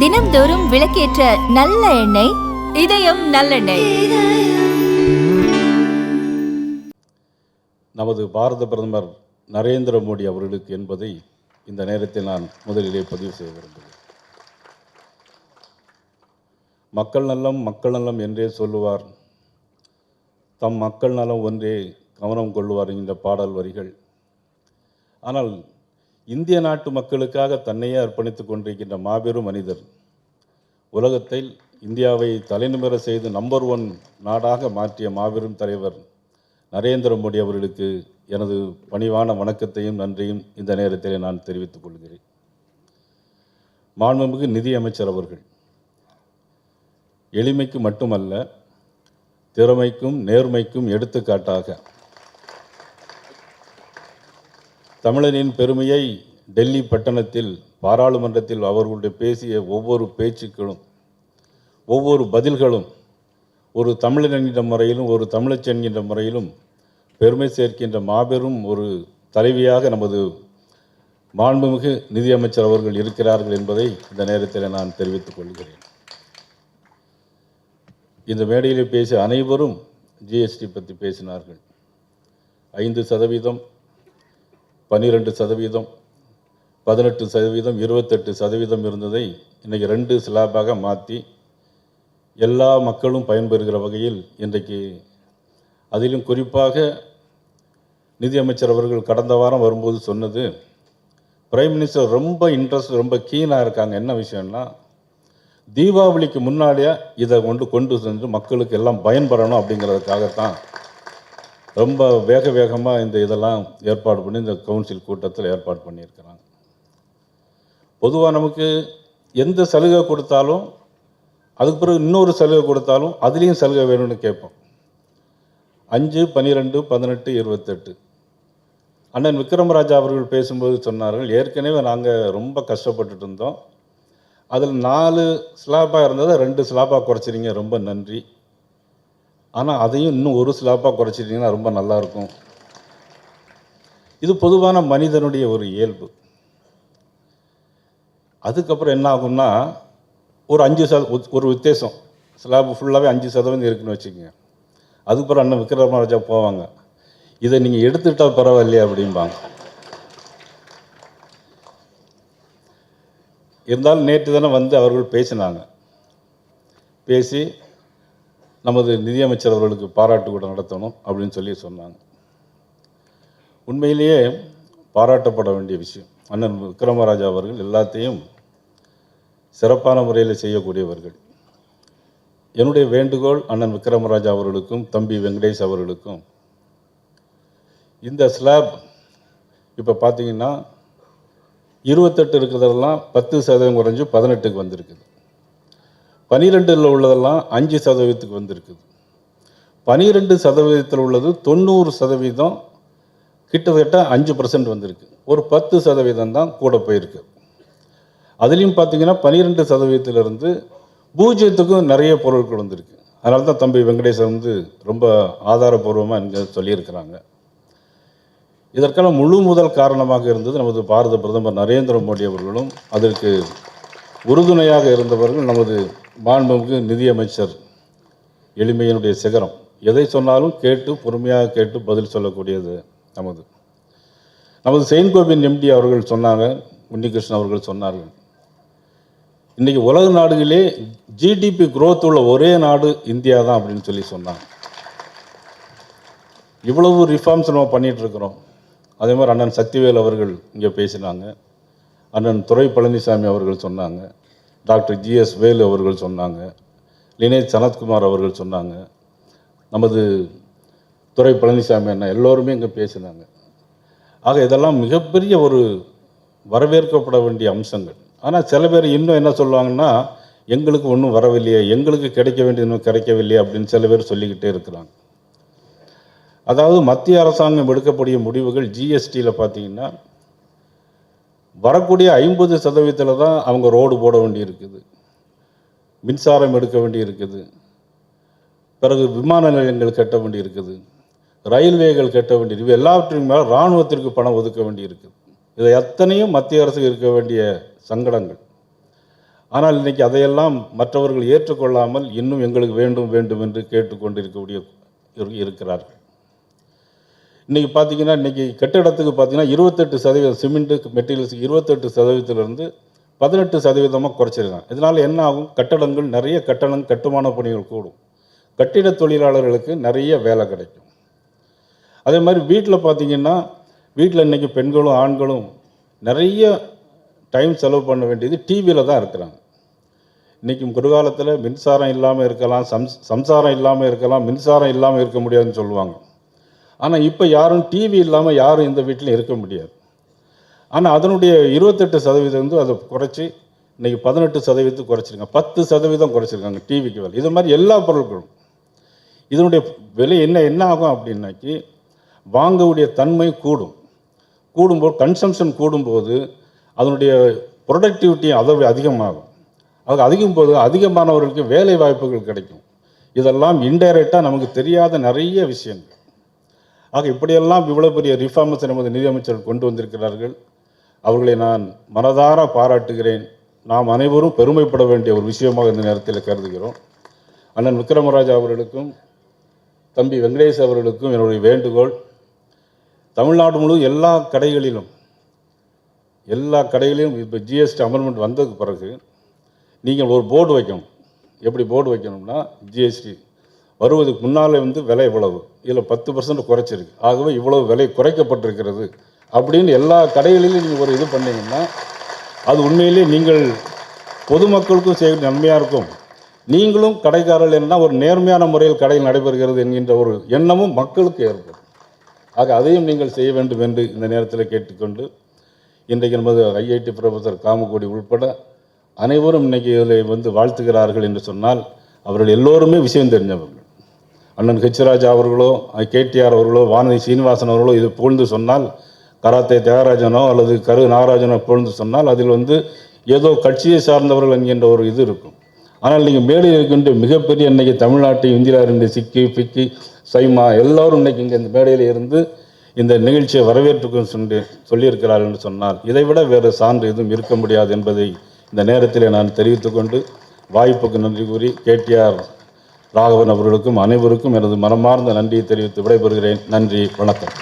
தினம்தோறும் விளக்கேற்ற நல்ல எண்ணெய் இதயம் நல்லெண்ணெய். நமது பாரத பிரதமர் நரேந்திர மோடி அவர்களுக்கு என்பதை இந்த நேரத்தில் நான் முதலிலே பதிவு செய்ய விரும்புகிறேன். மக்கள் நலம் மக்கள் நலம் என்றே சொல்லுவார், தம் மக்கள் நலம் ஒன்றே கவனம் கொள்ளுவார் என்கிற பாடல் வரிகள். ஆனால் இந்திய நாட்டு மக்களுக்காக தன்னையே அர்ப்பணித்துக் கொண்டிருக்கின்ற மாபெரும் மனிதர், உலகத்தில் இந்தியாவை தலைநிமிர செய்து நம்பர் 1 நாடாக மாற்றிய மாபெரும் தலைவர் நரேந்திர மோடி அவர்களுக்கு எனது பணிவான வணக்கத்தையும் நன்றியும் இந்த நேரத்தில் நான் தெரிவித்துக் கொள்கிறேன். மாண்புமிகு நிதியமைச்சர் அவர்கள் எளிமைக்கு மட்டுமல்ல, திறமைக்கும் நேர்மைக்கும் எடுத்துக்காட்டாக தமிழனின் பெருமையை டெல்லி பட்டணத்தில் பாராளுமன்றத்தில் அவர்களுடைய பேசிய ஒவ்வொரு பேச்சுக்களும் ஒவ்வொரு பதில்களும் ஒரு தமிழன் என்கின்ற முறையிலும் ஒரு தமிழச்சி என்கின்ற முறையிலும் பெருமை சேர்க்கின்ற மாபெரும் ஒரு தலைவியாக நமது மாண்புமிகு நிதியமைச்சர் அவர்கள் இருக்கிறார்கள் என்பதை இந்த நேரத்தில் நான் தெரிவித்துக் கொள்கிறேன். இந்த மேடையில் பேசிய அனைவரும் ஜிஎஸ்டி பற்றி பேசினார்கள். 5%, 12%, 18%, 28% இருந்ததை இன்றைக்கி 2 ஸ்லாபாக மாற்றி எல்லா மக்களும் பயன்பெறுகிற வகையில் இன்றைக்கு, அதிலும் குறிப்பாக நிதியமைச்சர் அவர்கள் கடந்த வாரம் வரும்போது சொன்னது, பிரைம் மினிஸ்டர் ரொம்ப இன்ட்ரெஸ்ட், ரொம்ப கீனாக இருக்காங்க. என்ன விஷயம்னா, தீபாவளிக்கு முன்னாடியே இதை கொண்டு சென்று மக்களுக்கு எல்லாம் பயன்பெறணும் அப்படிங்கிறதுக்காகத்தான் ரொம்ப வேகமாக இந்த இதெல்லாம் ஏற்பாடு பண்ணி இந்த கவுன்சில் கூட்டத்தில் ஏற்பாடு பண்ணியிருக்கிறாங்க. பொதுவாக நமக்கு எந்த சலுகை கொடுத்தாலும் அதுக்கு பிறகு இன்னொரு சலுகை கொடுத்தாலும் அதுலேயும் சலுகை வேணும்னு கேட்போம். 5, 12, 18, 28 அண்ணன் விக்ரமராஜா அவர்கள் பேசும்போது சொன்னார்கள், ஏற்கனவே நாங்கள் ரொம்ப கஷ்டப்பட்டுட்டு இருந்தோம், அதில் 4 ஸ்லாப்பாக இருந்ததை 2 ஸ்லாப்பாக குறைச்சிருங்க, ரொம்ப நன்றி. ஆனால் அதையும் இன்னும் 1 ஸ்லாப்பாக குறைச்சிட்டிங்கன்னா ரொம்ப நல்லாயிருக்கும். இது பொதுவான மனிதனுடைய ஒரு இயல்பு. அதுக்கப்புறம் என்ன ஆகும்னா, ஒரு 5% ஒரு வித்தியாசம், ஸ்லாப் ஃபுல்லாகவே 5% இருக்குன்னு வச்சுக்கோங்க. அதுக்கப்புறம் அண்ணன் விக்ரமராஜா போவாங்க, இதை நீங்கள் எடுத்துக்கிட்டால் பரவாயில்லையா அப்படிம்பாங்க. இருந்தாலும் நேற்று தானே வந்து அவர்கள் பேசினாங்க. பேசி நமது நிதியமைச்சர் அவர்களுக்கு பாராட்டு கூட நடத்தணும் அப்படின்னு சொல்லி சொன்னாங்க. உண்மையிலேயே பாராட்டப்பட வேண்டிய விஷயம். அண்ணன் விக்ரமராஜா அவர்கள் எல்லாத்தையும் சிறப்பான முறையில் செய்யக்கூடியவர்கள். என்னுடைய வேண்டுகோள் அண்ணன் விக்ரமராஜா அவர்களுக்கும் தம்பி வெங்கடேஷ் அவர்களுக்கும், இந்த ஸ்லாப் இப்போ பார்த்தீங்கன்னா 28 இருக்கிறதெல்லாம் 10% குறைஞ்சி 18க்கு வந்திருக்குது. 12 உள்ளதெல்லாம் 5% வந்திருக்குது. 12% உள்ளது 90%, கிட்டத்தட்ட 5% வந்திருக்கு. ஒரு 10% தான் கூட போயிருக்கு. அதுலேயும் பார்த்தீங்கன்னா 12%லிருந்து 0க்கும் நிறைய பொருட்கள் வந்திருக்கு. அதனால தான் தம்பி வெங்கடேசன் வந்து ரொம்ப ஆதாரபூர்வமாக இங்கே சொல்லியிருக்கிறாங்க. இதற்கான முழு முதல் காரணமாக இருந்தது நமது பாரத பிரதமர் நரேந்திர மோடி அவர்களும், அதற்கு உறுதுணையாக இருந்தவர்கள் நமது மாண்புமிகு நிதியமைச்சர். எளிமையினுடைய சிகரம், எதை சொன்னாலும் கேட்டு பொறுமையாக கேட்டு பதில் சொல்லக்கூடியது நமது செயின்கோவின் எம்டி அவர்கள் சொன்னாங்க, உன்னிகிருஷ்ணன் அவர்கள் சொன்னார்கள், இன்றைக்கி உலக நாடுகளே ஜிடிபி குரோத் உள்ள ஒரே நாடு இந்தியா தான் அப்படின்னு சொல்லி சொன்னாங்க. இவ்வளவு ரிஃபார்ம்ஸ் நம்ம பண்ணிகிட்ருக்கிறோம். அதே மாதிரி அண்ணன் சக்திவேல் அவர்கள் இங்கே பேசினாங்க, அண்ணன் துரை பழனிசாமி அவர்கள் சொன்னாங்க, டாக்டர் GS வேலு அவர்கள் சொன்னாங்க, லினேஷ் சனத்குமார் அவர்கள் சொன்னாங்க, நமது துரை பழனிசாமி அண்ணா எல்லோருமே இங்கே பேசினாங்க. ஆக இதெல்லாம் மிகப்பெரிய ஒரு வரவேற்கப்பட வேண்டிய அம்சங்கள். ஆனால் சில பேர் இன்னும் என்ன சொல்லுவாங்கன்னா, எங்களுக்கு ஒன்றும் வரவில்லையே, எங்களுக்கு கிடைக்க வேண்டியது இன்னும் கிடைக்கவில்லையே அப்படின்னு சில பேர் சொல்லிக்கிட்டே இருக்கிறாங்க. அதாவது மத்திய அரசாங்கம் எடுக்கக்கூடிய முடிவுகள் ஜிஎஸ்டியில் பார்த்தீங்கன்னா வரக்கூடிய 50% தான் அவங்க ரோடு போட வேண்டி இருக்குது, மின்சாரம் எடுக்க வேண்டி இருக்குது, பிறகு விமான நிலையங்கள் கட்ட வேண்டி இருக்குது, ரயில்வேகள் கட்ட வேண்டி இருக்குது. எல்லாவற்றுக்கும் மேலே இராணுவத்திற்கு பணம் ஒதுக்க வேண்டி இருக்குது. இதை அத்தனையும் மத்திய அரசுக்கு இருக்க வேண்டிய சங்கடங்கள். ஆனால் இன்றைக்கி அதையெல்லாம் மற்றவர்கள் ஏற்றுக்கொள்ளாமல் இன்னும் எங்களுக்கு வேண்டும் வேண்டும் என்று கேட்டுக்கொண்டிருக்கக்கூடிய இருக்கிறார்கள். இன்றைக்கி பார்த்திங்கன்னா இன்றைக்கி கட்டிடத்துக்கு பார்த்திங்கன்னா 28% சிமெண்ட்டு மெட்டீரியல்ஸுக்கு 28%இருந்து 18% குறைச்சிருக்காங்க. இதனால் என்ன ஆகும்? கட்டடங்கள் நிறைய கட்டுமான பணிகள் கூடும், கட்டிட தொழிலாளர்களுக்கு நிறைய வேலை கிடைக்கும். அதே மாதிரி வீட்டில் பார்த்திங்கன்னா வீட்டில் இன்றைக்கி பெண்களும் ஆண்களும் நிறைய டைம் செலவு பண்ண வேண்டியது டிவியில் தான் இருக்கிறாங்க. இன்றைக்கி ஒரு காலத்தில் மின்சாரம் இல்லாமல் இருக்கலாம், சம்சாரம் இல்லாமல் இருக்கலாம், மின்சாரம் இல்லாமல் இருக்க முடியாதுன்னு சொல்லுவாங்க. ஆனால் இப்போ யாரும் டிவி இல்லாமல் யாரும் இந்த வீட்டில் இருக்க முடியாது. ஆனால் அதனுடைய 28% வந்து அதை குறைச்சி இன்றைக்கி 18% குறைச்சிருக்காங்க, 10% குறைச்சிருக்காங்க டிவிக்கு விலை. இது மாதிரி எல்லா பொருட்களும் இதனுடைய விலை என்ன ஆகும் அப்படின்னாக்கி வாங்கக்கூடிய தன்மை கூடும்போது கன்சம்ஷன் கூடும்போது அதனுடைய ப்ரொடக்டிவிட்டி அதை அதிகமாகும். அது அதிகம்போது அதிகமானவர்களுக்கு வேலை வாய்ப்புகள் கிடைக்கும். இதெல்லாம் இன்டைரக்டாக நமக்கு தெரியாத நிறைய விஷயங்கள். ஆக இப்படியெல்லாம் இவ்வளோ பெரிய ரிஃபார்ம்ஸ் நமது நிதியமைச்சர் கொண்டு வந்திருக்கிறார்கள். அவர்களை நான் மனதார பாராட்டுகிறேன். நாம் அனைவரும் பெருமைப்பட வேண்டிய ஒரு விஷயமாக இந்த நேரத்தில் கருதுகிறோம். அண்ணன் விக்ரமராஜா அவர்களுக்கும் தம்பி வெங்கடேஷ் அவர்களுக்கும் என்னுடைய வேண்டுகோள், தமிழ்நாடு முழு எல்லா கடைகளிலும் இப்போ ஜிஎஸ்டி அமெண்ட்மெண்ட் வந்ததுக்கு பிறகு நீங்கள் ஒரு போர்டு வைக்கணும். எப்படி போர்டு வைக்கணும்னா, ஜிஎஸ்டி வருவதுக்கு முன்னால் வந்து விலை இவ்வளவு, இதில் 10% குறைச்சிருக்கு, ஆகவே இவ்வளவு விலை குறைக்கப்பட்டிருக்கிறது அப்படின்னு எல்லா கடைகளிலும் நீங்கள் ஒரு இது பண்ணிங்கன்னா அது உண்மையிலே நீங்கள் பொதுமக்களுக்கும் செய்ய நன்மையாக இருக்கும். நீங்களும் கடைக்காரர்கள் என்ன ஒரு நேர்மையான முறையில் கடையில் நடைபெறுகிறது என்கின்ற ஒரு எண்ணமும் மக்களுக்கு ஏற்படும். ஆக அதையும் நீங்கள் செய்ய வேண்டும் என்று இந்த நேரத்தில் கேட்டுக்கொண்டு, இன்றைக்கு நமது ஐஐடி ப்ரொஃபஸர் காமகோடி உள்பட அனைவரும் இன்றைக்கி இதில் வந்து வாழ்த்துகிறார்கள் என்று சொன்னால் அவர்கள் எல்லோருமே விஷயம் தெரிஞ்சவர்கள். அண்ணன் ஹெச் ராஜா அவர்களோ, கேடிஆர் அவர்களோ, வானதி சீனிவாசன் அவர்களோ இது புகழ்ந்து சொன்னால், கராத்தே தியாகராஜனோ அல்லது கரு நாகராஜனோ புகழ்ந்து சொன்னால் அதில் வந்து ஏதோ கட்சியை சார்ந்தவர்கள் என்கின்ற ஒரு இது இருக்கும். ஆனால் நீங்கள் மேடையில் இருக்கின்ற மிகப்பெரிய இன்றைக்கி தமிழ்நாட்டை இந்தியாவிலிருந்து சிக்கி பிக்கி சைமா எல்லோரும் இன்றைக்கி இங்கே இந்த மேடையில் இருந்து இந்த நிகழ்ச்சியை வரவேற்றுக்கும் சொல்லியிருக்கிறார்கள் என்று சொன்னால் இதைவிட வேறு சான்று எதுவும் இருக்க முடியாது என்பதை இந்த நேரத்தில் நான் தெரிவித்துக்கொண்டு வாய்ப்புக்கு நன்றி கூறி கேடிஆர் ராகவன் அவர்களுக்கும் அனைவருக்கும் எனது மனமார்ந்த நன்றியை தெரிவித்து விடைபெறுகிறேன். நன்றி, வணக்கம்.